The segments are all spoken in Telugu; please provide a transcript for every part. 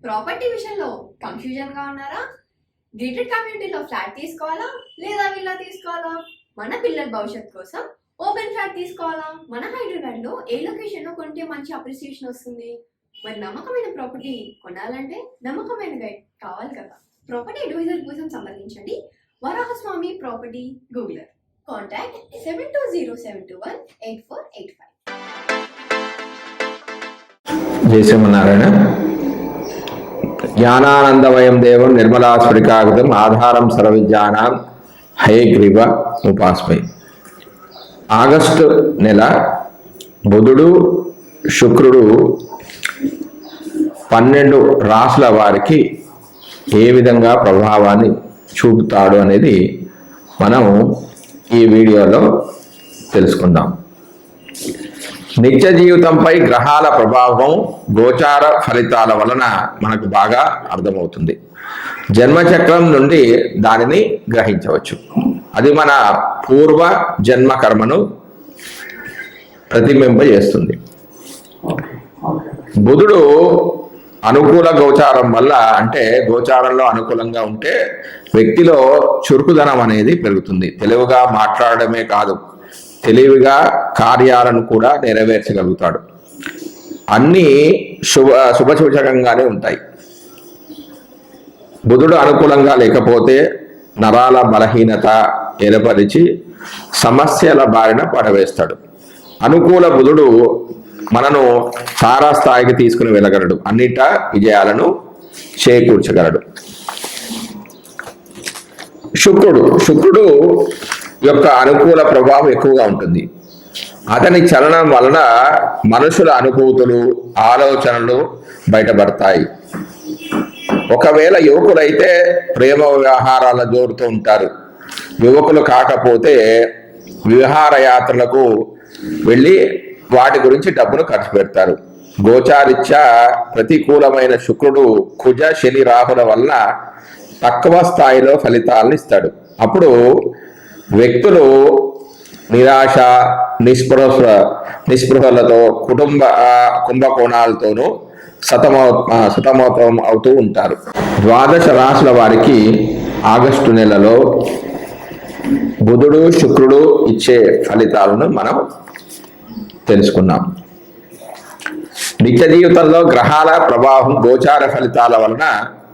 ప్రాపర్టీ విషయంలో కన్ఫ్యూజన్ గా ఉన్నారా? గేటెడ్ కమ్యూనిటీలో ఫ్లాట్ తీసుకోవాలా లేదా విల్లా తీసుకోవాలా? మన పిల్లల భవిష్యత్ కోసం ఓపెన్ ఫ్లాట్ తీసుకోవాలా? మన హైదరాబాద్ లో ఏ లొకేషన్ లో కొంటే మంచి అప్రిసియేషన్ వస్తుంది? మరి నమ్మకమైన ప్రాపర్టీ కొనాలంటే నమ్మకమైన గైడ్ కావాలి కదా. ప్రాపర్టీ అడ్వైజర్ కోసం సంప్రదించండి వరాహస్వామి ప్రాపర్టీ గూగులర్. కాంటాక్ట్ 7207218485. జై శ్రీమన్నారాయణ. జ్ఞానానందమయం దేవం నిర్మలా స్ఫటికాకృతం ఆధారం సర్వవిద్యానాం హయగ్రీవ ఉపాస్మై. ఆగస్టు నెల బుధుడు శుక్రుడు 12 రాశుల వారికి ఏ విధంగా ప్రభావాన్ని చూపుతాడు అనేది మనం ఈ వీడియోలో తెలుసుకుందాం. నిత్య జీవితంపై గ్రహాల ప్రభావం గోచార ఫలితాల వలన మనకు బాగా అర్థమవుతుంది. జన్మచక్రం నుండి దానిని గ్రహించవచ్చు. అది మన పూర్వ జన్మ కర్మను ప్రతిబింబజేస్తుంది. బుధుడు అనుకూల గోచారం వల్ల, అంటే గోచారంలో అనుకూలంగా ఉంటే వ్యక్తిలో చురుకుదనం అనేది పెరుగుతుంది. తెలివిగా మాట్లాడమే కాదు, తెలివిగా కార్యాలను కూడా నెరవేర్చగలుగుతాడు. అన్నీ శుభసూచకంగానే ఉంటాయి. బుధుడు అనుకూలంగా లేకపోతే నరాల బలహీనత ఏర్పరిచి సమస్యల బారిన పడవేస్తాడు. అనుకూల బుధుడు మనను తారాస్థాయికి తీసుకుని వెళ్ళగలడు, అన్నిటా విజయాలను చేకూర్చగలడు. శుక్రుడు యొక్క అనుకూల ప్రభావం ఎక్కువగా ఉంటుంది. అతని చలనం వలన మనుషుల అనుభూతులు, ఆలోచనలు బయటపడతాయి. ఒకవేళ యువకులైతే ప్రేమ వ్యవహారాల జోరుతూ ఉంటారు. యువకులు కాకపోతే విహారయాత్రలకు వెళ్ళి వాటి గురించి డబ్బును ఖర్చు పెడతారు. గోచారిత్యా ప్రతికూలమైన శుక్రుడు కుజ శని రాహుల వల్ల తక్కువ స్థాయిలో ఫలితాలను ఇస్తాడు. అప్పుడు వ్యక్తులు నిరాశ, నిస్పృహలతో, కుంభకోణాలతోనూ సతమతం అవుతూ ఉంటారు. ద్వాదశ రాశుల వారికి ఆగస్టు నెలలో బుధుడు శుక్రుడు ఇచ్చే ఫలితాలను మనం తెలుసుకున్నాం. నిత్య జీవితంలో గ్రహాల ప్రభావం గోచార ఫలితాల వలన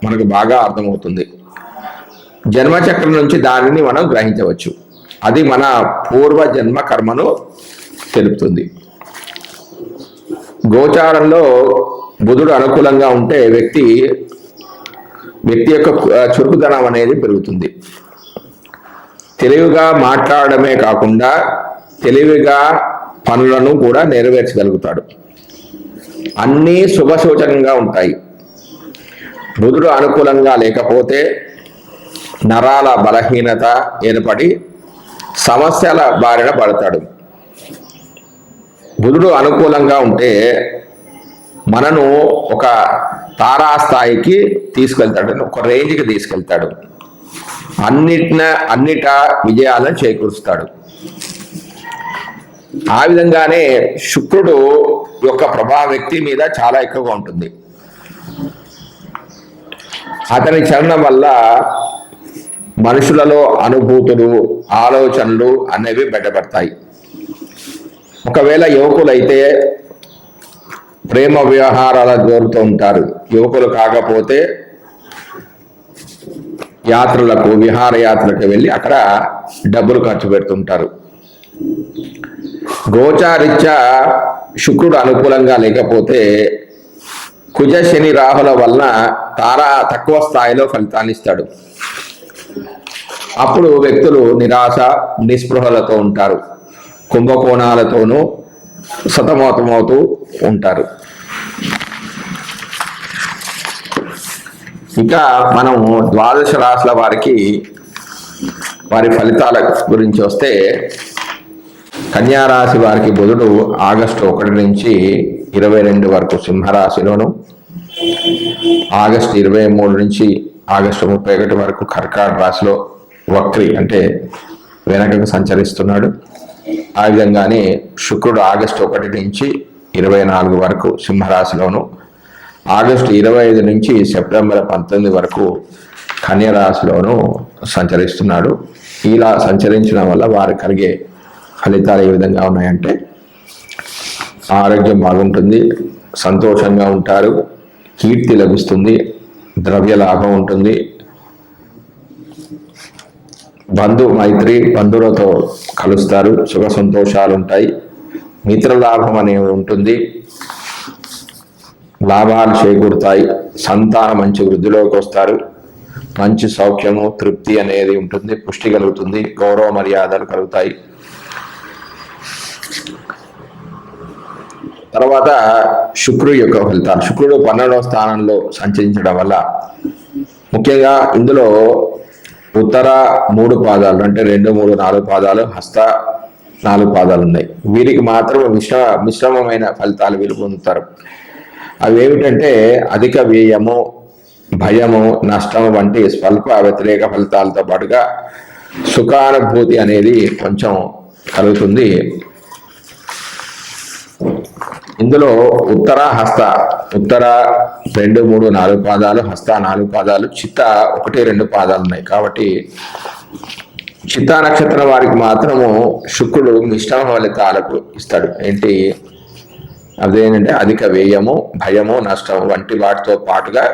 మనకు బాగా అర్థమవుతుంది. జన్మచక్రం నుంచి దానిని మనం గ్రహించవచ్చు. అది మన పూర్వ జన్మ కర్మను తెలుపుతుంది. గోచారంలో బుధుడు అనుకూలంగా ఉంటే వ్యక్తి యొక్క చురుకుదనం అనేది పెరుగుతుంది. తెలివిగా మాట్లాడమే కాకుండా తెలివిగా పనులను కూడా నెరవేర్చగలుగుతాడు. అన్నీ శుభసూచకంగా ఉంటాయి. బుధుడు అనుకూలంగా లేకపోతే నరాల బలహీనత ఏర్పడి సమస్యల బారిన పడతాడు. బుధుడు అనుకూలంగా ఉంటే మనను ఒక తారాస్థాయికి తీసుకెళ్తాడు, ఒక రేంజ్కి తీసుకెళ్తాడు. అన్నిటా విజయాలను చేకూరుస్తాడు. ఆ విధంగానే శుక్రుడు యొక్క ప్రభావం వ్యక్తి మీద చాలా ఎక్కువగా ఉంటుంది. అతని చలనం వల్ల మనుషులలో అనుభూతులు, ఆలోచనలు అనేవి బయటపడతాయి. ఒకవేళ యువకులైతే ప్రేమ వ్యవహారాల జోరుతూ ఉంటారు. యువకులు కాకపోతే విహారయాత్రలకు వెళ్ళి అక్కడ డబ్బులు ఖర్చు పెడుతుంటారు. గోచారిత్యా శుక్రుడు అనుకూలంగా లేకపోతే కుజ శని రాహుల వలన తక్కువ స్థాయిలో ఫలితాన్ని ఇస్తాడు. అప్పుడు వ్యక్తులు నిరాశ, నిస్పృహలతో ఉంటారు. కుంభకోణాలతోనూ సతమతమవుతూ ఉంటారు. ఇంకా మనము ద్వాదశ రాశుల వారి ఫలితాల గురించి వస్తే, కన్యారాశి వారికి బుధుడు ఆగస్టు 1 నుంచి 22 వరకు సింహరాశిలోను, ఆగస్టు 23 నుంచి ఆగస్టు 31 వరకు కర్కాటక రాశిలో వక్రి అంటే వెనకకు సంచరిస్తున్నాడు. ఆ విధంగానే శుక్రుడు ఆగస్టు 1 నుంచి 24 వరకు సింహరాశిలోను, ఆగస్టు 25 నుంచి సెప్టెంబర్ 19 వరకు కన్య రాశిలోను సంచరిస్తున్నాడు. ఇలా సంచరించడం వల్ల వారికి కలిగే ఫలితాలు ఏ విధంగా ఉన్నాయంటే ఆరోగ్యం బాగుంటుంది, సంతోషంగా ఉంటారు, కీర్తి లభిస్తుంది, ద్రవ్య లాభం ఉంటుంది, బంధువులతో కలుస్తారు, సుఖ సంతోషాలు ఉంటాయి, మిత్ర లాభం అనేది ఉంటుంది, లాభాలు చేకూరుతాయి, సంతానం మంచి వృద్ధిలోకి వస్తారు, మంచి సౌఖ్యము తృప్తి అనేది ఉంటుంది, పుష్టి కలుగుతుంది, గౌరవ మర్యాదలు కలుగుతాయి. తర్వాత శుక్రుడి యొక్క ఫలితాలు. శుక్రుడు 12వ స్థానంలో సంచరించడం వల్ల ముఖ్యంగా ఇందులో ఉత్తర 3 పాదాలు అంటే 2, 3, 4 పాదాలు, హస్త 4 పాదాలు ఉన్నాయి. వీరికి మాత్రం మిశ్రమమైన ఫలితాలు వీరు పొందుతారు. అవి ఏమిటంటే అధిక వ్యయము, భయము, నష్టం వంటి స్వల్ప వ్యతిరేక ఫలితాలతో పాటుగా సుఖానుభూతి అనేది కొంచెం కలుగుతుంది. ఇందులో ఉత్తర 2, 3, 4 పాదాలు, హస్త 4 పాదాలు, చిత్త 1, 2 పాదాలు ఉన్నాయి. కాబట్టి చిత్తా నక్షత్రం వారికి మాత్రము శుక్రుడు మిశ్రమ ఫలితాలకు ఇస్తాడు. ఏంటి అదేంటంటే అధిక వ్యయము, భయము, నష్టం వంటి వాటితో పాటుగా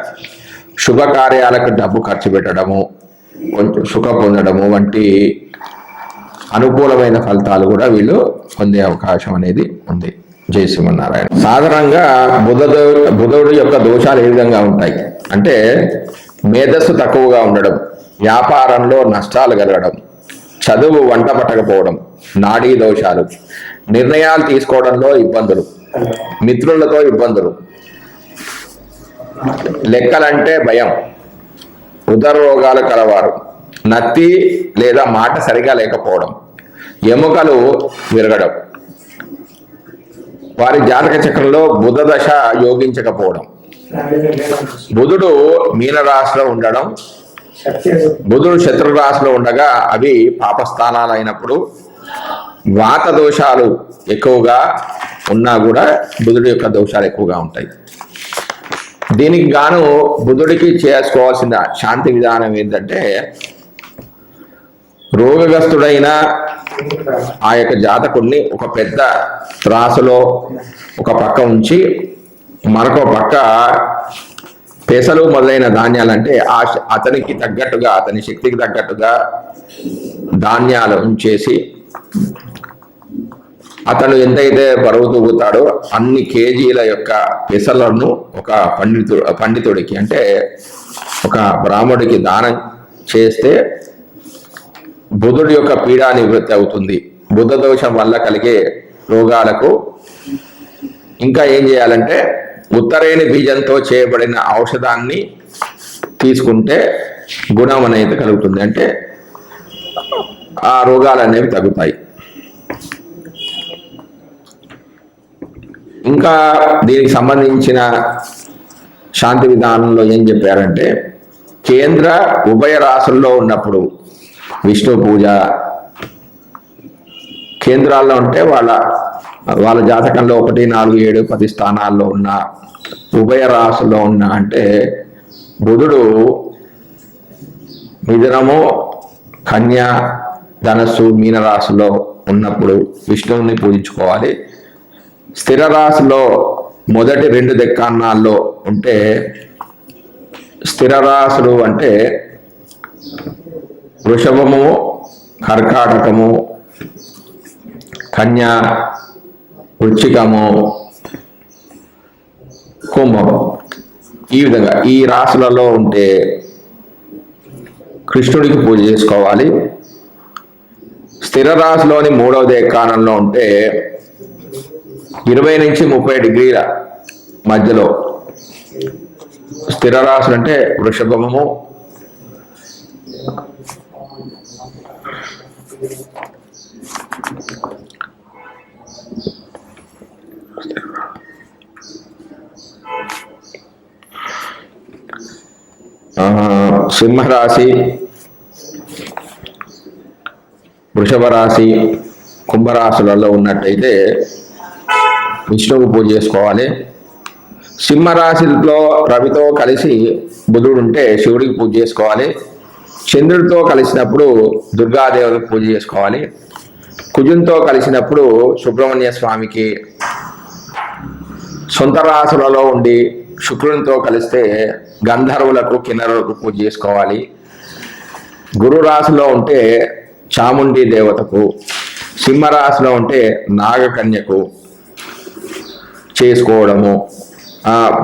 శుభకార్యాలకు డబ్బు ఖర్చు పెట్టడము, కొంచెం సుఖ పొందడము వంటి అనుకూలమైన ఫలితాలు కూడా వీళ్ళు పొందే అవకాశం అనేది ఉంది. జై శ్రీమన్నారాయణ. సాధారణంగా బుధుడు యొక్క దోషాలు ఏ విధంగా ఉంటాయి అంటే మేధస్సు తక్కువగా ఉండడం, వ్యాపారంలో నష్టాలు కలగడం, చదువు వంట పట్టకపోవడం, నాడీ దోషాలు, నిర్ణయాలు తీసుకోవడంలో ఇబ్బందులు, మిత్రులతో ఇబ్బందులు, లెక్కలంటే భయం, ఉదర రోగాలు కలవారు, నత్తి లేదా మాట సరిగా లేకపోవడం, ఎముకలు విరగడం, వారి జాతక చక్రంలో బుధ దశ యోగించకపోవడం, బుధుడు మీనరాశిలో ఉండడం, బుధుడు శత్రు రాశిలో ఉండగా అవి పాపస్థానాలు అయినప్పుడు, వాత దోషాలు ఎక్కువగా ఉన్నా కూడా బుధుడి యొక్క దోషాలు ఎక్కువగా ఉంటాయి. దీనికి గాను బుధుడికి చేసుకోవాల్సిన శాంతి విధానం ఏంటంటే రోగగ్రస్తుడైన ఆ యొక్క జాతకుడిని ఒక పెద్ద త్రాసులో ఒక పక్క ఉంచి మరొక పక్క పెసలు మొదలైన ధాన్యాలు అంటే అతనికి తగ్గట్టుగా, అతని శక్తికి తగ్గట్టుగా ధాన్యాలు ఉంచేసి అతను ఎంతైతే బరువు తూగుతాడో అన్ని కేజీల యొక్క పెసలను ఒక పండితుడికి అంటే ఒక బ్రాహ్మడికి దానం చేస్తే బుధుడి యొక్క పీడా నివృత్తి అవుతుంది. బుధ దోషం వల్ల కలిగే రోగాలకు ఇంకా ఏం చేయాలంటే ఉత్తరేణి బీజంతో చేయబడిన ఔషధాన్ని తీసుకుంటే గుణం అనేది కలుగుతుంది. అంటే ఆ రోగాలు అనేవి తగ్గుతాయి. ఇంకా దీనికి సంబంధించిన శాంతి విధానంలో ఏం చెప్పారంటే కేంద్ర ఉభయ రాశుల్లో ఉన్నప్పుడు విష్ణు పూజ, కేంద్రాల్లో ఉంటే వాళ్ళ జాతకంలో 1, 4, 7, 10 స్థానాల్లో ఉన్న ఉభయ రాశుల్లో ఉన్న అంటే బుధుడు మిథునము, కన్య, ధనస్సు, మీనరాశిలో ఉన్నప్పుడు విష్ణువుని పూజించుకోవాలి. స్థిర రాశిలో మొదటి 2 దెక్కాన్నాల్లో ఉంటే స్థిర రాశులు అంటే వృషభము, కర్కాటకము, కన్య, వృశ్చికము, కుంభము, ఈ విధంగా ఈ రాశులలో ఉంటే కృష్ణుడికి పూజ చేసుకోవాలి. స్థిర రాశిలోని 3వ దేకానంలో ఉంటే 20 నుంచి 30 డిగ్రీల మధ్యలో స్థిర రాశులు అంటే వృషభము, సింహరాశి, వృషభ రాశి, కుంభరాశులలో ఉన్నట్టయితే విష్ణువు పూజ చేసుకోవాలి. సింహరాశిలో రవితో కలిసి బుధుడు ఉంటే శివుడికి పూజ చేసుకోవాలి. చంద్రుడితో కలిసినప్పుడు దుర్గాదేవులకు పూజ చేసుకోవాలి. కుజునితో కలిసినప్పుడు సుబ్రహ్మణ్య స్వామికి, సొంత రాశులలో ఉండి శుక్రునితో కలిస్తే గంధర్వులకు కిన్నరులకు పూజ చేసుకోవాలి. గురు రాశిలో ఉంటే చాముండి దేవతకు, సింహరాశిలో ఉంటే నాగకన్యకు చేసుకోవడము,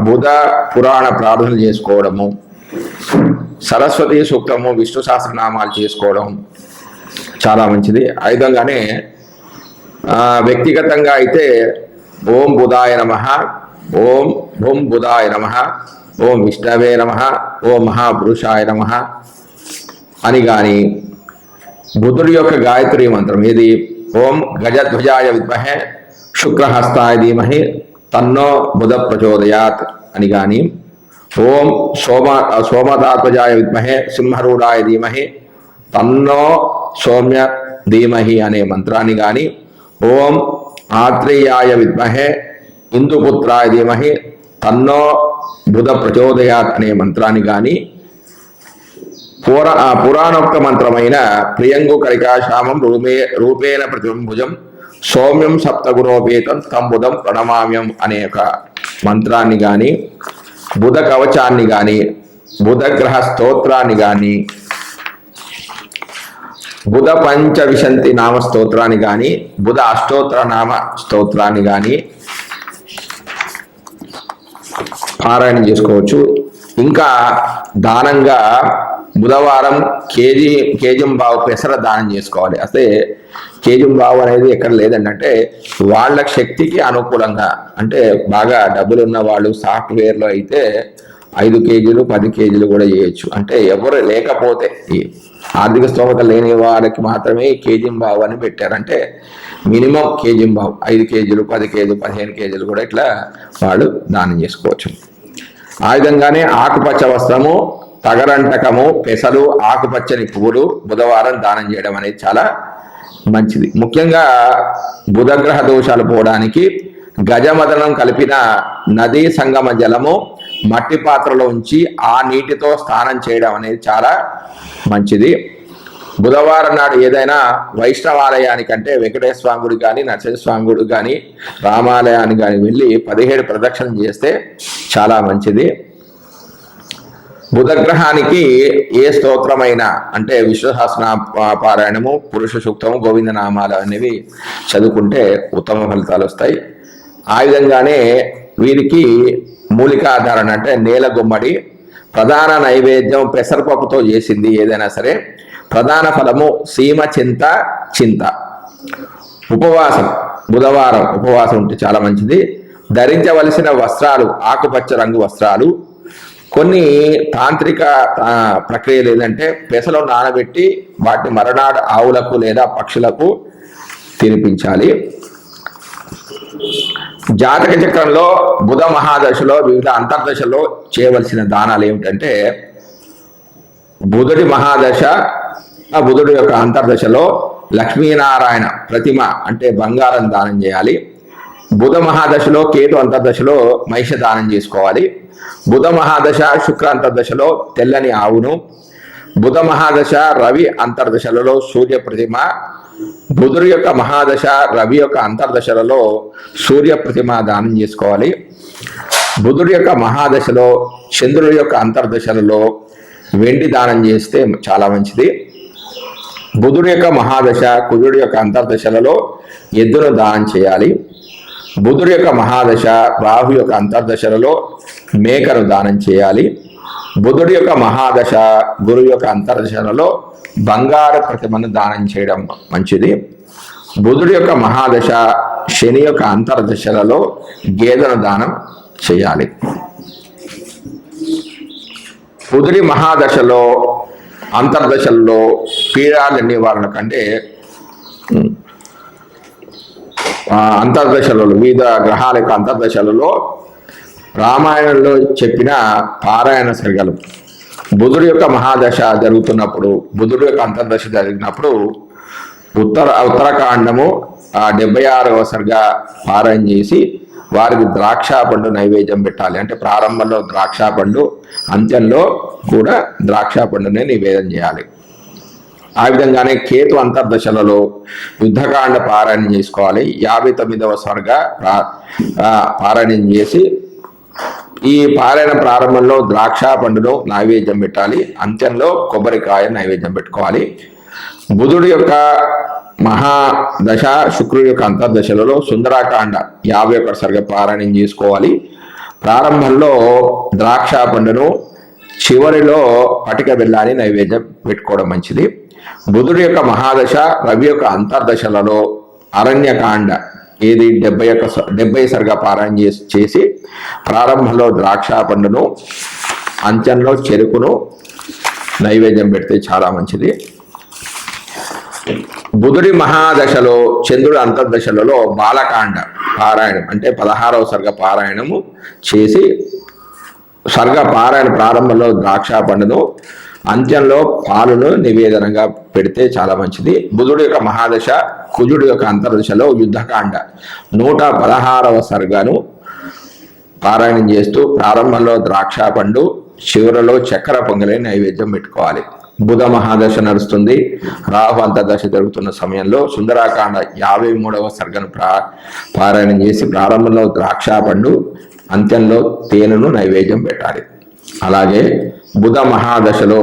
బుధ పురాణ ప్రార్థన చేసుకోవడము, సరస్వతి సూక్తము, విష్ణు సహస్రనామాలు చేసుకోవడం చాలా మంచిది. ఆ విధంగానే వ్యక్తిగతంగా అయితే ఓం బుధాయ నమః, ఓం భూం బుధాయ నమః, ఓం విష్ణవే నమః, ఓం మహాపురుషాయ నమః అని కానీ, బుధుడి యొక్క గాయత్రి మంత్రం ఏది, ఓం గజధ్వజాయ విద్మహే శుక్రహస్తాయ ధీమహి తన్నో బుధ ప్రచోదయాత్ అని కానీ, ఓం సోమతాత్వజాయ విద్మహే సింహరూఢాయ ధీమహి తన్నో సౌమ్య ధీమహి అనే మంత్రాన్ని కానీ, ఓం ఆత్రేయాయ విద్మహే ఇందుపుత్రాయ ధీమహి తన్నో బుధ ప్రచోదయాత్ అనే మంత్రాన్ని కానీ, పురాణోక్త మంత్రమైన ప్రియంగు కరికాశామం రూపేణ ప్రతిభుజం సౌమ్యం సప్తగుణోపేతం తం బుధం ప్రణమామ్యం అనే ఒక మంత్రాన్ని కానీ, బుధ కవచాన్ని కానీ, బుధగ్రహ స్తోత్రాన్ని కానీ, బుధ పంచవిశంతి నామ స్తోత్రాన్ని కానీ, బుధ అష్టోత్తర నామ స్తోత్రాన్ని కానీ పారాయణం చేసుకోవచ్చు. ఇంకా దానంగా బుధవారం కేజంబావు పెసర దానం చేసుకోవాలి. అదే కేజంబావు అనేది ఎక్కడ లేదండి, అంటే వాళ్ళ శక్తికి అనుకూలంగా, అంటే బాగా డబ్బులు ఉన్న వాళ్ళు సాఫ్ట్వేర్లో అయితే 5 కేజీలు 10 కేజీలు కూడా చేయొచ్చు. అంటే ఎవరు లేకపోతే ఆర్థిక స్తోమత లేని వారికి మాత్రమే కేజంబావు అని పెట్టారంటే మినిమం కేజంబావు 5 కేజీలు 10 కేజీలు 15 కేజీలు కూడా ఇట్లా వాళ్ళు దానం చేసుకోవచ్చు. ఆ విధంగానే ఆకుపచ్చ వస్త్రము, తగరంటకము, పెసలు, ఆకుపచ్చని పువ్వులు బుధవారం దానం చేయడం అనేది చాలా మంచిది. ముఖ్యంగా బుధగ్రహ దోషాలు పోవడానికి గజమదనం కలిపిన నదీ సంగమ జలము మట్టి పాత్రలో ఉంచి ఆ నీటితో స్నానం చేయడం అనేది చాలా మంచిది. బుధవారం నాడు ఏదైనా వైష్ణవాలయానికంటే వెంకటేశ్వర స్వామి గుడి కానీ, నరసింహస్వామి గుడి కానీ, రామాలయానికి కానీ వెళ్ళి 17 ప్రదక్షిణలు చేస్తే చాలా మంచిది. బుధగ్రహానికి ఏ స్తోత్రమైనా, అంటే విశ్వసహస్ర పారాయణము, పురుష సూక్తము, గోవిందనామాలు అనేవి చదువుకుంటే ఉత్తమ ఫలితాలు వస్తాయి. ఆ విధంగానే వీరికి మూలికాధారణ అంటే నేల గుమ్మడి, ప్రధాన నైవేద్యం పెసరపప్పుతో చేసింది ఏదైనా సరే, ప్రధాన ఫలము సీమ చింత. ఉపవాసం బుధవారం ఉపవాసం ఉంటే చాలా మంచిది. ధరించవలసిన వస్త్రాలు ఆకుపచ్చ రంగు వస్త్రాలు. కొన్ని తాంత్రిక ప్రక్రియలు ఏంటంటే పెసలో నానబెట్టి వాటిని మరనాడు ఆవులకు లేదా పక్షులకు తినిపించాలి. జాతక చక్రంలో బుధ మహాదశలో వివిధ అంతర్దశలో చేయవలసిన దానాలు ఏమిటంటే, బుధుడి మహాదశ, బుధుడి యొక్క అంతర్దశలో లక్ష్మీనారాయణ ప్రతిమ అంటే బంగారం దానం చేయాలి. బుధ మహాదశలో కేతు అంతర్దశలో మహిష దానం చేసుకోవాలి. బుధ మహాదశ శుక్ర అంతర్దశలో తెల్లని ఆవును. బుధ మహాదశ రవి అంతర్దశలలో సూర్య ప్రతిమ. బుధుడి యొక్క మహాదశ రవి యొక్క అంతర్దశలలో సూర్య ప్రతిమ దానం చేసుకోవాలి. బుధుడి యొక్క మహాదశలో చంద్రుడి యొక్క అంతర్దశలలో వెండి దానం చేస్తే చాలా మంచిది. బుధుడి యొక్క మహాదశ కుజుడి యొక్క అంతర్దశలలో ఎద్దును దానం చేయాలి. బుధుడి యొక్క మహాదశ రాహు యొక్క అంతర్దశలలో మేకను దానం చేయాలి. బుధుడి యొక్క మహాదశ గురు యొక్క అంతర్దశలలో బంగారు ప్రతిమను దానం చేయడం మంచిది. బుధుడి యొక్క మహాదశ శని యొక్క అంతర్దశలలో గేదెను దానం చేయాలి. బుధుడి మహాదశలో అంతర్దశల్లో పీడాల నివారణ కంటే అంతర్దశలలో వివిధ గ్రహాల యొక్క అంతర్దశలలో రామాయణంలో చెప్పిన పారాయణ సరిగలు బుధుడి యొక్క మహాదశ జరుగుతున్నప్పుడు, బుధుడి యొక్క అంతర్దశ జరిగినప్పుడు ఉత్తరకాండము 76వ సరిగా పారాయణ చేసి వారికి ద్రాక్ష పండు నైవేద్యం పెట్టాలి. అంటే ప్రారంభంలో ద్రాక్ష పండు, అంత్యంలో కూడా ద్రాక్ష పండునే నివేదన చేయాలి. ఆ విధంగానే కేతు అంతర్దశలలో యుద్ధకాండ పారాయణం చేసుకోవాలి. 59వ సర్గ పారాయణం చేసి ఈ పారాయణ ప్రారంభంలో ద్రాక్ష పండును నైవేద్యం పెట్టాలి, అంత్యంలో కొబ్బరికాయ నైవేద్యం పెట్టుకోవాలి. బుధుడి యొక్క మహాదశ, శుక్రుడి యొక్క అంతర్దశలలో సుందరాకాండ 51 సర్గ పారాయణం చేసుకోవాలి. ప్రారంభంలో ద్రాక్ష పండును, చివరిలో పటిక బెల్లాన్ని నైవేద్యం పెట్టుకోవడం మంచిది. బుధుడి యొక్క మహాదశ, రవి యొక్క అంతర్దశలలో అరణ్యకాండ ఏది 70 సర్గ పారాయణ చేసి ప్రారంభంలో ద్రాక్ష పండును, అంత్యంలో చెరుకును నైవేద్యం పెడితే చాలా మంచిది. బుధుడి మహాదశలో, చంద్రుడి అంతర్దశలలో బాలకాండ పారాయణం అంటే 16వ సర్గ పారాయణము చేసి సర్గ పారాయణ ప్రారంభంలో ద్రాక్ష పండును, అంత్యంలో పాలును నివేదనగా పెడితే చాలా మంచిది. బుధుడి యొక్క మహాదశ, కుజుడి యొక్క అంతర్దశలో యుద్ధకాండ 116వ సర్గను పారాయణం చేస్తూ ప్రారంభంలో ద్రాక్ష పండు, చివరిలో చక్కెర పొంగలి నైవేద్యం పెట్టుకోవాలి. బుధ మహాదశ నడుస్తుంది. రాహు అంతర్దశ జరుగుతున్న సమయంలో సుందరాకాండ 53వ సర్గను పారాయణం చేసి ప్రారంభంలో ద్రాక్ష పండు, అంత్యంలో తేనెను నైవేద్యం పెట్టాలి. అలాగే బుధ మహాదశలో,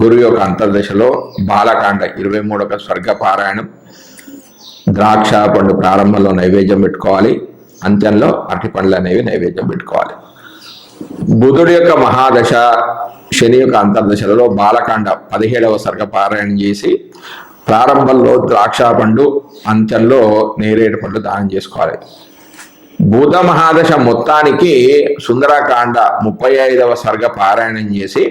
గురు యొక్క అంతర్దశలో బాలకాండ 23వ సర్గ పారాయణం, ద్రాక్ష పండు ప్రారంభంలో నైవేద్యం పెట్టుకోవాలి, అంత్యంలో అరటి పండ్లు అనేవి నైవేద్యం పెట్టుకోవాలి. బుధుడి యొక్క మహాదశ, శని యొక్క అంతర్దశలలో బాలకాండ 17వ సర్గ పారాయణం చేసి ప్రారంభంలో ద్రాక్ష పండు, అంత్యంలో నేరేడు పండు దానం చేసుకోవాలి. బుధ మహాదశ మొత్తానికి సుందరాకాండ 35వ సర్గ పారాయణం చేసి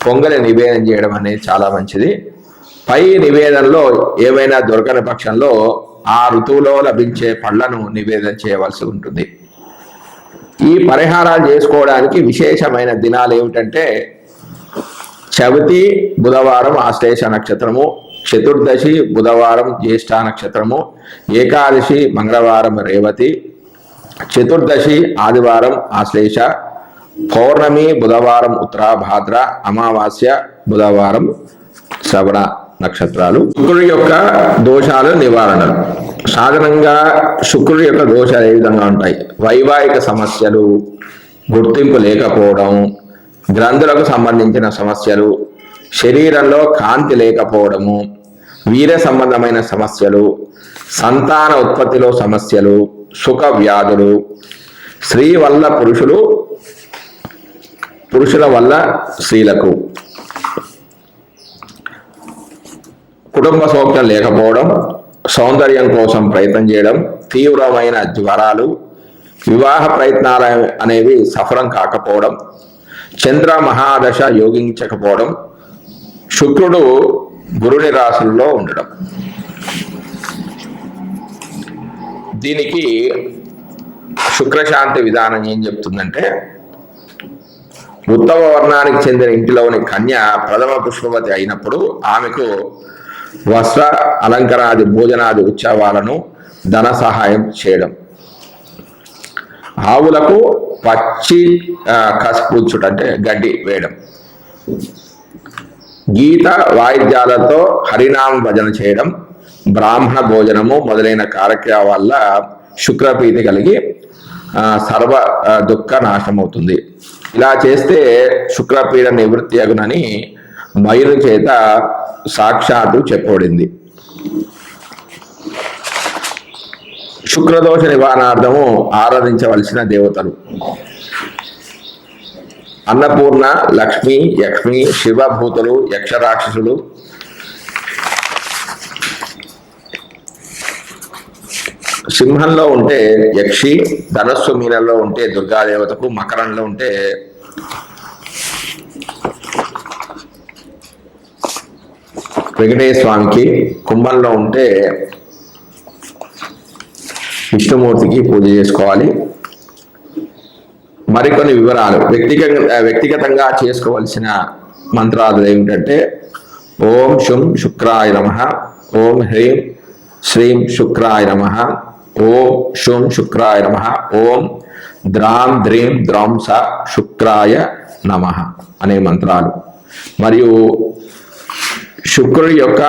పొంగలి నివేదన చేయడం అనేది చాలా మంచిది. పై నివేదనలో ఏవైనా దొరకని పక్షంలో ఆ ఋతువులో లభించే పళ్లను నివేదన చేయవలసి ఉంటుంది. ఈ పరిహారాలు చేసుకోవడానికి విశేషమైన దినాలు ఏమిటంటే చవితి బుధవారం ఆశ్లేష నక్షత్రము, చతుర్దశి బుధవారం జ్యేష్ఠ నక్షత్రము, ఏకాదశి మంగళవారం రేవతి, చతుర్దశి ఆదివారం ఆశ్లేష, పౌర్ణమి బుధవారం ఉత్తరాభాద్ర, అమావాస్య బుధవారం శ్రవణ నక్షత్రాలు. శుక్రుడి యొక్క దోషాలు నివారణలు. సాధారణంగా శుక్రుడి యొక్క దోషాలు ఏ విధంగా ఉంటాయి? వైవాహిక సమస్యలు, గుర్తింపు లేకపోవడం, గ్రంథులకు సంబంధించిన సమస్యలు, శరీరంలో కాంతి లేకపోవడము, వీర్య సంబంధమైన సమస్యలు, సంతాన ఉత్పత్తిలో సమస్యలు, సుఖ వ్యాధులు, స్త్రీ వల్ల పురుషులు, పురుషుల వల్ల స్త్రీలకు, కుటుంబ సౌఖ్యం లేకపోవడం, సౌందర్యం కోసం ప్రయత్నం చేయడం, తీవ్రమైన జ్వరాలు, వివాహ ప్రయత్నాలు అనేవి సఫలం కాకపోవడం, చంద్ర మహాదశ యోగించకపోవడం, శుక్రుడు గురుని రాశుల్లో ఉండడం. దీనికి శుక్రశాంతి విధానం ఏం చెప్తుందంటే, ఉత్తమ వర్ణానికి చెందిన ఇంటిలోని కన్య ప్రథమ పుష్పవతి అయినప్పుడు ఆమెకు వస్త్ర అలంకరాది భోజనాది ఉత్సవాలను ధన సహాయం చేయడం, ఆవులకు పచ్చి కసిపుచ్చుట అంటే గడ్డి వేయడం, గీత వాయిద్యాలతో హరినామ భజన చేయడం, బ్రాహ్మణ భోజనము మొదలైన కార్యక్రమాల వల్ల శుక్రప్రీతి కలిగి సర్వ దుఃఖ నాశమవుతుంది. ఇలా చేస్తే శుక్రపీడ నివృత్తి అగునని మయుని చేత సాక్షాత్తు చెప్పబడింది. శుక్రదోష నివారణార్థము ఆరాధించవలసిన దేవతలు: అన్నపూర్ణ, లక్ష్మి, యక్ష్మి, శివభూతులు, యక్షరాక్షసులు, సింహంలో ఉంటే యక్షి, ధనస్సు మీనంలో ఉంటే దుర్గాదేవతకు, మకరంలో ఉంటే వెంకటేశ్వర స్వామికి, కుంభంలో ఉంటే విష్ణుమూర్తికి పూజ చేసుకోవాలి. మరికొన్ని వివరాలు వ్యక్తిగతంగా చేసుకోవాల్సిన మంత్రాలు ఏమిటంటే: ఓం శుం శుక్రాయ నమః, ఓం హ్రీం శ్రీం శుక్రాయ నమః, ఓం శుం శుక్రాయ నమః, ఓం ద్రాం ద్రీం ద్రౌం స శుక్రాయ నమః అనే మంత్రాలు. మరియు శుక్రుడి యొక్క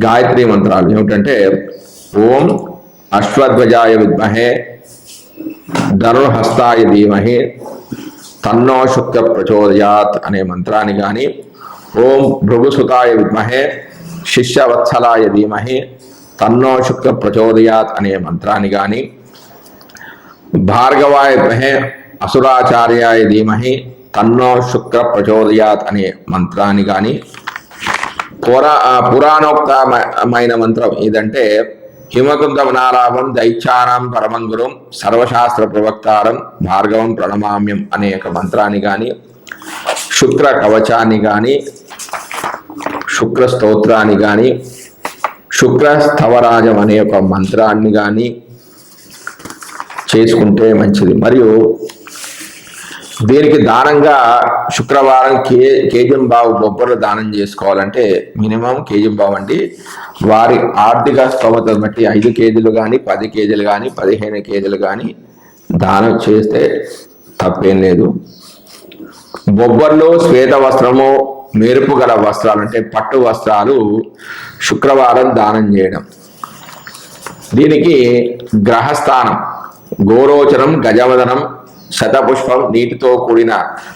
గాయత్రి మంత్రాలు ఏమిటంటే ఓం అశ్వధ్వజాయ విద్మహే ధనుర్హస్తాయ ధీమహి తన్నో శుక్ర ప్రచోదయాత్ అనే మంత్రాన్ని కానీ, ఓం భృగుసుతాయ విద్మహే శిష్యవత్సలాయ ధీమహి తన్నో శుక్ర ప్రచోదయాత్ అనే మంత్రాన్ని కానీ, భార్గవాయ విద్మహే అసురాచార్యాయ ధీమహి తన్నో శుక్ర ప్రచోదయాత్ అనే మంత్రాన్ని కానీ, పురాణోక్తమైన మంత్రం ఏదంటే హిమకుంద వనాలాభం దైత్యానాం పరమం గురుం సర్వశాస్త్ర ప్రవక్తారం భార్గవం ప్రణమామ్యం అనే ఒక మంత్రాన్ని కానీ, శుక్ర కవచాన్ని కానీ, శుక్ర స్తోత్రాన్ని కానీ, శుక్ర స్థవరాజం అనే ఒక మంత్రాన్ని కానీ చేసుకుంటే మంచిది. మరియు దీనికి దానంగా శుక్రవారం కేజంబావు బొబ్బర్లు దానం చేసుకోవాలంటే మినిమం కేజంబావు అండి. వారి ఆర్థిక స్తోమతను బట్టి 5 కేజీలు కానీ 10 కేజీలు కానీ 15 కేజీలు కానీ దానం చేస్తే తప్పేం లేదు. బొబ్బర్లు, శ్వేత వస్త్రము, మెరుపు గల వస్త్రాలు అంటే పట్టు వస్త్రాలు శుక్రవారం దానం చేయడం. దీనికి గ్రహస్థానం గోరోచరం గజవదనం శతపుష్పం నీటితో కూడిన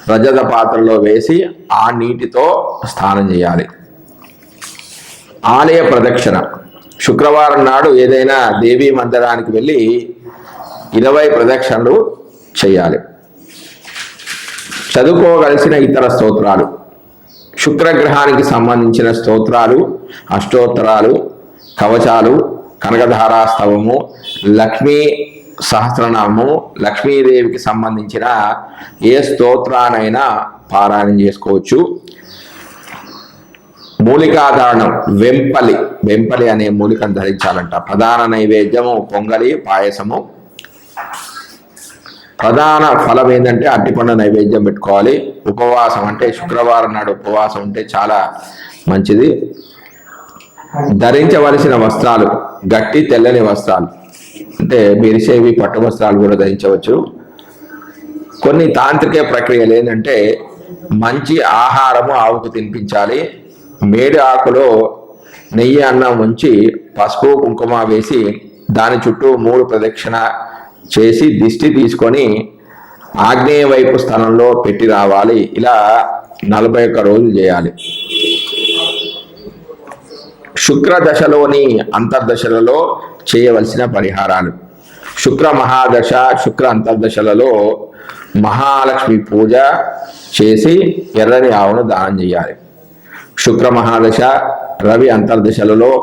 రజత పాత్రలో వేసి ఆ నీటితో స్నానం చేయాలి. ఆలయ ప్రదక్షిణ శుక్రవారం నాడు ఏదైనా దేవీ మందిరానికి వెళ్ళి 20 ప్రదక్షిణలు చేయాలి. చదువుకోగలిసిన ఇతర స్తోత్రాలు శుక్రగ్రహానికి సంబంధించిన స్తోత్రాలు, అష్టోత్తరాలు, కవచాలు, కనకధారాస్తవము, లక్ష్మీ సహస్రనామము, లక్ష్మీదేవికి సంబంధించిన ఏ స్తోత్రానైనా పారాయణం చేసుకోవచ్చు. మూలికాధారణం వెంపలి అనే మూలికను ధరించాలంట. ప్రధాన నైవేద్యము పొంగలి, పాయసము. ప్రధాన ఫలం ఏంటంటే అరటిపండు నైవేద్యం పెట్టుకోవాలి. ఉపవాసం అంటే శుక్రవారం నాడు ఉపవాసం ఉంటే చాలా మంచిది. ధరించవలసిన వస్త్రాలు గట్టి తెల్లని వస్త్రాలు అంటే మెరిసేవి పట్టు వస్త్రాలు కూడా ధరించవచ్చు. కొన్ని తాంత్రిక ప్రక్రియలు ఏంటంటే మంచి ఆహారము ఆవుకు తినిపించాలి. మేడి ఆకులో నెయ్యి అన్నం ఉంచి పసుపు కుంకుమ వేసి దాని చుట్టూ 3 ప్రదక్షిణ చేసి దిష్టి తీసుకొని ఆగ్నేయ వైపు స్థలంలో పెట్టి రావాలి. ఇలా 41 రోజులు చేయాలి. శుక్ర దశలోని అంతర్దశలలో చేయవలసిన పరిహారాలు శుక్ర మహాదశ, శుక్ర అంతర్దశలలో మహాలక్ష్మి పూజ చేసి ఎర్రని ఆవును దానం చేయాలి. శుక్ర మహాదశ, రవి అంతర్దశలలో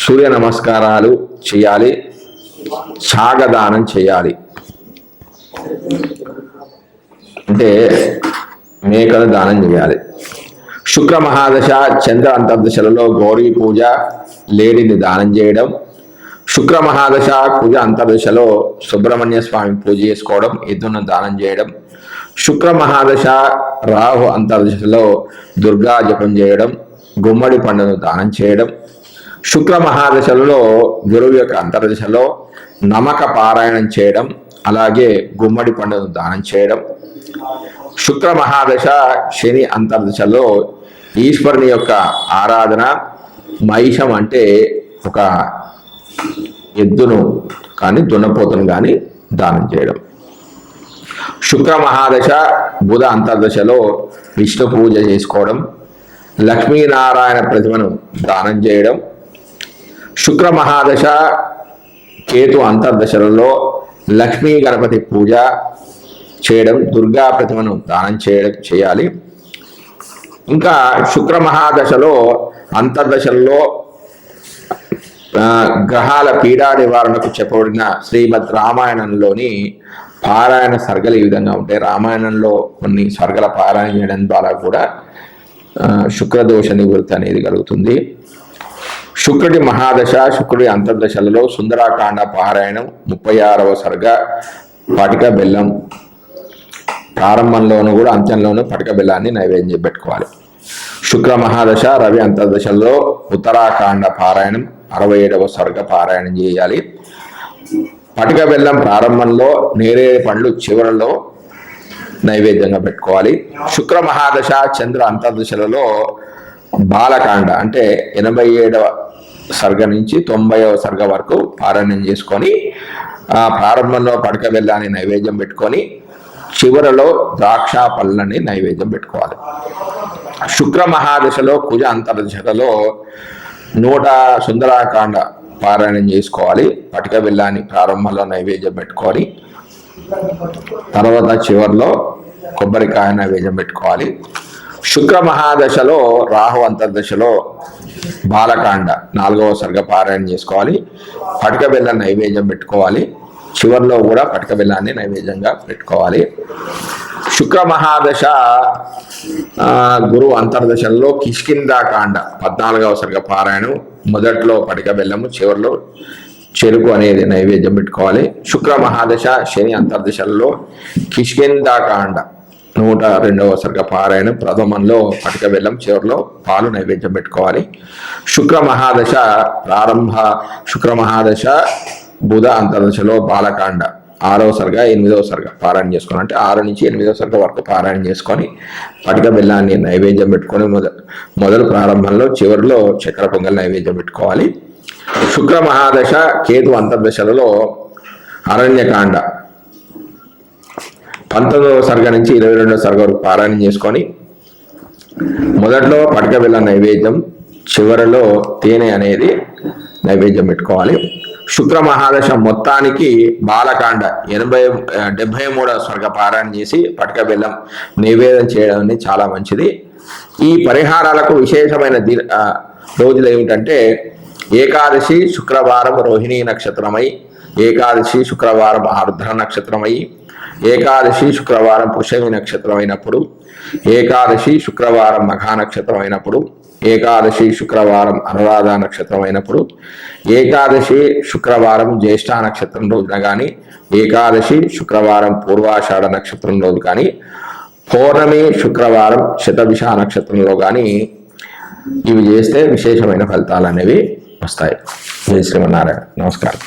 సూర్య నమస్కారాలు చేయాలి. ఛాగదానం చేయాలి అంటే మేకలు దానం చేయాలి. శుక్ర మహాదశ, చంద్ర అంతర్దశలలో గౌరీ పూజ, లేడిని దానం చేయడం. శుక్ర మహాదశ, కుజ అంతర్దశలో సుబ్రహ్మణ్య స్వామి పూజ చేసుకోవడం, ఎద్దును దానం చేయడం. శుక్ర మహాదశ, రాహు అంతర్దశలో దుర్గా జపం చేయడం, గుమ్మడి పండును దానం చేయడం. శుక్ర మహాదశలలో గురువు యొక్క అంతర్దశలో నమక పారాయణం చేయడం, అలాగే గుమ్మడి పండును దానం చేయడం. శుక్ర మహాదశ, శని అంతర్దశలో ఈశ్వరుని యొక్క ఆరాధన, మహిషం అంటే ఒక ఎద్దును కానీ దున్నపోతును కానీ దానం చేయడం. శుక్ర మహాదశ, బుధ అంతర్దశలో విష్ణు పూజ చేసుకోవడం, లక్ష్మీనారాయణ ప్రతిమను దానం చేయడం. శుక్ర మహాదశ, కేతు అంతర్దశలలో లక్ష్మీ గణపతి పూజ చేయడం, దుర్గా ప్రతిమను దానం చేయాలి. ఇంకా శుక్ర మహాదశలో అంతర్దశల్లో గ్రహాల పీడా నివారణకు చెప్పబడిన శ్రీమద్ రామాయణంలోని పారాయణ సర్గలు ఈ విధంగా ఉంటాయి. రామాయణంలో కొన్ని సర్గల పారాయణ చేయడం ద్వారా కూడా శుక్రదోష నివృత్తి అనేది కలుగుతుంది. శుక్రుడి మహాదశ, శుక్రుడి అంతర్దశలలో సుందరాకాండ పారాయణం, 36వ సర్గ, పటిక బెల్లం. ప్రారంభంలోనూ కూడా అంత్యంలోనూ పటిక బెల్లాన్ని నైవేద్యం పెట్టుకోవాలి. శుక్ర మహాదశ, రవి అంతర్దశలో ఉత్తరాకాండ పారాయణం, 67వ సర్గ పారాయణం చేయాలి. పటిక బెల్లం ప్రారంభంలో, నేరేడు పండ్లు చివరలో నైవేద్యంగా పెట్టుకోవాలి. శుక్ర మహాదశ, చంద్ర అంతర్దశలలో బాలకాండ అంటే 87వ సర్గ నుంచి 90వ సర్గ వరకు పారాయణం చేసుకొని ప్రారంభంలో పటిక బెల్లాన్ని నైవేద్యం పెట్టుకొని చివరలో ద్రాక్ష పళ్ళని నైవేద్యం పెట్టుకోవాలి. శుక్ర మహాదశలో, కుజ అంతర్దశలలో 100 సుందరాకాండ పారాయణం చేసుకోవాలి. పటిక బెల్లాన్ని ప్రారంభంలో నైవేద్యం పెట్టుకొని తర్వాత చివరిలో కొబ్బరికాయ నైవేద్యం పెట్టుకోవాలి. శుక్ర మహాదశలో, రాహు అంతర్దశలో బాలకాండ 4వ సర్గ పారాయణ చేసుకోవాలి. పటిక బెల్లం నైవేద్యం పెట్టుకోవాలి. చివరిలో కూడా పటిక బెల్లాన్ని నైవేద్యంగా పెట్టుకోవాలి. శుక్ర మహాదశ గురు అంతర్దశలో కిష్కింధాకాండ 14వ సర్గ పారాయణం. మొదట్లో పటిక బెల్లము, చివరిలో చెరుకు అనేది నైవేద్యం పెట్టుకోవాలి. శుక్ర మహాదశ శని అంతర్దశల్లో కిష్కింధాకాండ 102వ సర్గ పారాయణం. ప్రథమంలో పటిక బెల్లం, చివరిలో పాలు నైవేద్యం పెట్టుకోవాలి. శుక్ర మహాదశ శుక్ర మహాదశ బుధ అంతర్దశలో బాలకాండ 6వ సర్గ 8వ సర్గ పారాయణ చేసుకొని, అంటే 6 నుంచి 8వ సర్గ వరకు పారాయణ చేసుకొని పటిక బెల్లాన్ని నైవేద్యం పెట్టుకొని మొదలు ప్రారంభంలో, చివరిలో చక్కెర పొంగల్ నైవేద్యం పెట్టుకోవాలి. శుక్ర మహాదశ కేతు అంతర్దశలలో అరణ్యకాండ 19వ సర్గ నుంచి 22వ సర్గ వరకు పారాయణం చేసుకొని మొదట్లో పటిక బెల్లం నైవేద్యం, చివరిలో తేనె అనేది నైవేద్యం పెట్టుకోవాలి. శుక్ర మహాదశ మొత్తానికి బాలకాండ 73వ సర్గ పారాయణ చేసి పటిక బెల్లం నైవేద్యం చేయడం అనేది చాలా మంచిది. ఈ పరిహారాలకు విశేషమైన రోజులు ఏమిటంటే ఏకాదశి శుక్రవారం రోహిణీ నక్షత్రమై, ఏకాదశి శుక్రవారం ఆర్ద్ర నక్షత్రమై, ఏకాదశి శుక్రవారం పుష్యమి నక్షత్రం అయినప్పుడు, ఏకాదశి శుక్రవారం మఘా నక్షత్రం అయినప్పుడు, ఏకాదశి శుక్రవారం అనురాధ నక్షత్రం అయినప్పుడు, ఏకాదశి శుక్రవారం జ్యేష్ఠ నక్షత్రం రోజున కానీ, ఏకాదశి శుక్రవారం పూర్వాషాఢ నక్షత్రం రోజు కానీ, పౌర్ణమి శుక్రవారం శతభిష నక్షత్రంలో కానీ ఇవి చేస్తే విశేషమైన ఫలితాలు అనేవి వస్తాయి. జై శ్రీమన్నారాయణ. నమస్కారం.